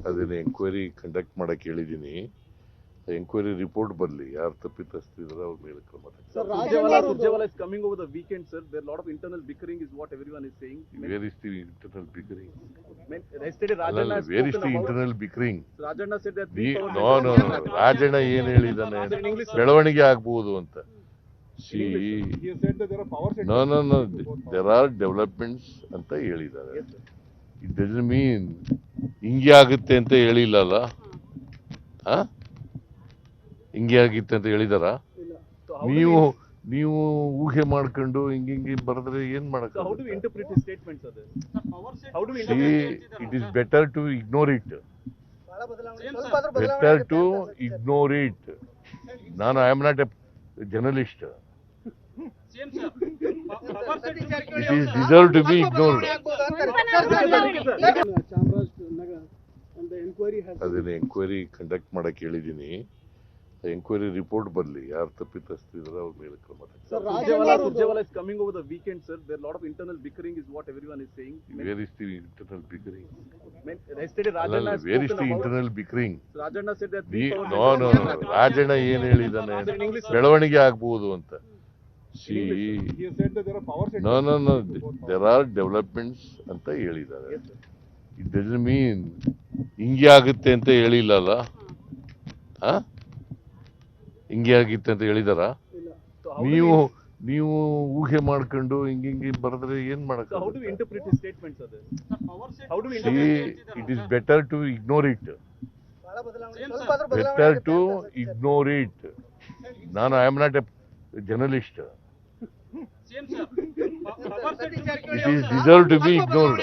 ಅದನ್ನ enquiry conduct ಮಾಡಕ್ಕೆ ಹೇಳಿದ್ದೀನಿ. ಎಂಕ್ವೈರಿ ರಿಪೋರ್ಟ್ ಬರಲಿ, ಯಾರು ತಪ್ಪಿತಸ್ಥರಿದ್ದಾರೆ ಅವ್ರ ಮೇಲೆ ಕ್ರಮ ತಗೊಳ್ಳಿ. Sir, Surjewala is coming over the weekend, sir. There are a lot of internal bickering, is what everyone is saying. Where is the internal bickering? Yesterday, Rajanna has Where is spoken the about. internal bickering? Rajanna said that. No. Rajanna ಏನ್ ಹೇಳಿದಾನೆ, ಬೆಳವಣಿಗೆ ಆಗ್ಬಹುದು ಅಂತ. He has said that there are power sectors. No. There are developments ಅಂತ ಹೇಳಿದ್ದಾರೆ. Yes, sir. It doesn't mean ಹಿಂಗೆ ಆಗುತ್ತೆ ಅಂತ ಹೇಳಿಲ್ಲಲ್ಲ. ಹಿಂಗೆ ಆಗಿತ್ತೆ ಅಂತ ಹೇಳಿದಾರ? ನೀವು ಊಹೆ ಮಾಡ್ಕೊಂಡು ಹಿಂಗೆ ಬರೆದ್ರೆ ಏನ್ ಮಾಡಕ್? So how do we interpret his statements, sir? How do we See, interpret? it is better to ignore it. Better to ignore it. I am not a journalist. It is deserved to be ignored. ಅದನ್ನ enquiry conduct ಮಾಡಕ್ಕೆ ಹೇಳಿದ್ದೀನಿ. Enquiry report ಬರಲಿ, ಯಾರು ತಪ್ಪಿತಸ್ಥರಿದ್ದಾರೆ ಅವ್ರ ಮೇಲೆ ಕ್ರಮ ತಗೊಳ್ಳಿ. Sir, Surjewala is coming over the weekend, sir. There are a lot of internal bickering, is what everyone is saying. Where is the internal bickering? Yesterday, Rajanna has Where is spoken the about. internal bickering? Rajanna said that. No. Rajanna ಏನ್ ಹೇಳಿದಾನೆ, ಬೆಳವಣಿಗೆ ಆಗ್ಬಹುದು ಅಂತ. He has said that there are power sectors. No. There are developments ಅಂತ ಹೇಳಿದ್ದಾರೆ. Yes, sir. It doesn't mean ಹಿಂಗೆ ಆಗುತ್ತೆ ಅಂತ ಹೇಳಿಲ್ಲಲ್ಲ. ಹಿಂಗೆ ಆಗಿತ್ತೆ ಅಂತ ಹೇಳಿದಾರ? So how ನೀವು ಊಹೆ ಮಾಡ್ಕೊಂಡು ಹಿಂಗೆ ಬರೆದ್ರೆ ಏನ್ ಮಾಡಕ್? So how do we interpret his statements, sir? How do we See, interpret? it is better to ignore it. Better to ignore it. I am not a journalist. It is deserved to be ignored.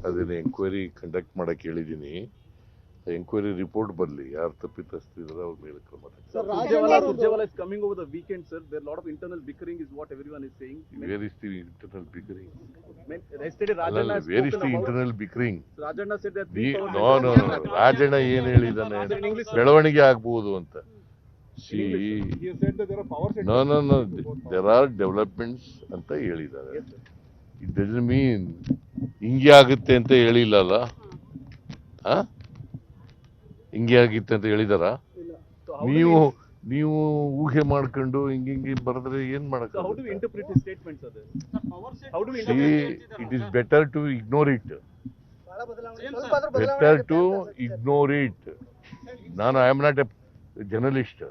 ಅದನ್ನ enquiry conduct ಮಾಡಕ್ಕೆ ಹೇಳಿದ್ದೀನಿ. Enquiry report ಬರಲಿ, ಯಾರು ತಪ್ಪಿತಸ್ಥರಿದ್ದಾರೆ ಅವ್ರ ಮೇಲೆ ಕ್ರಮ ತಗೊಳ್ಳಿ. Sir, Surjewala is coming over the weekend, sir. There are a lot of internal bickering, is what everyone is saying. Where is the internal bickering? Yesterday, Rajanna has Where is spoken the about. internal bickering? Rajanna said that. No. Rajanna ಏನ್ ಹೇಳಿದಾನೆ, ಬೆಳವಣಿಗೆ ಆಗ್ಬಹುದು ಅಂತ. He has said that there are power sectors. No. There are developments ಅಂತ ಹೇಳಿದ್ದಾರೆ. Yes, sir. It doesn't mean ಹಿಂಗೆ ಆಗುತ್ತೆ ಅಂತ ಹೇಳಿಲ್ಲಲ್ಲ. ಹಿಂಗೆ ಆಗಿತ್ತೆ ಅಂತ ಹೇಳಿದಾರ? So how do ನೀವು ಊಹೆ ಮಾಡ್ಕೊಂಡು ಹಿಂಗೆ ಬರೆದ್ರೆ ಏನ್ ಮಾಡಕ್? So how do we interpret his statements, sir? How do we See, interpret? it is better to ignore it. Better to ignore it. I am not a journalist.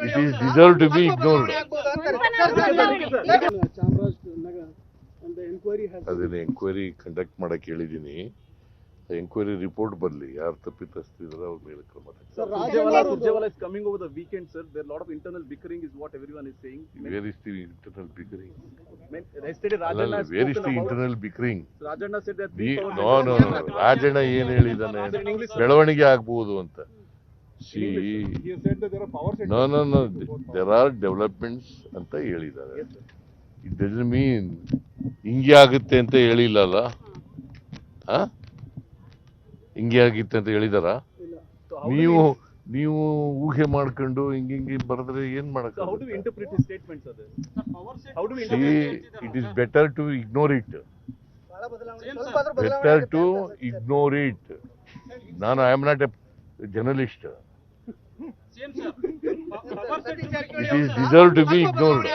It is deserved to be ignored. ಅದನ್ನ enquiry conduct ಮಾಡಕ್ಕೆ ಹೇಳಿದ್ದೀನಿ. Enquiry report ಬರಲಿ, ಯಾರು ತಪ್ಪಿತಸ್ಥರಿದ್ದಾರೆ ಅವ್ರ ಮೇಲೆ ಕ್ರಮ ತಗೊಳ್ಳಿ. Sir, Surjewala is coming over the weekend, sir. There are a lot of internal bickering, is what everyone is saying. Where is the internal bickering? Yesterday, Rajanna has Where is spoken the about. internal bickering? Rajanna said that. No. Rajanna ಏನ್ ಹೇಳಿದಾನೆ, ಬೆಳವಣಿಗೆ ಆಗ್ಬಹುದು ಅಂತ. He has said that there are power sectors. No. There are developments ಅಂತ ಹೇಳಿದ್ದಾರೆ. Yes, sir. It doesn't mean ಹಿಂಗೆ ಆಗುತ್ತೆ ಅಂತ ಹೇಳಿಲ್ಲಲ್ಲ. ಹಿಂಗೆ ಆಗಿತ್ತೆ ಅಂತ ಹೇಳಿದಾರ? So how do ನೀವು ಊಹೆ ಮಾಡ್ಕೊಂಡು ಹಿಂಗೆ ಬರೆದ್ರೆ ಏನ್ ಮಾಡಕ್? So how do we interpret his statements, sir? How do we See, interpret? it is better to ignore it. Better to ignore it. I am not a journalist. It is deserved to be ignored.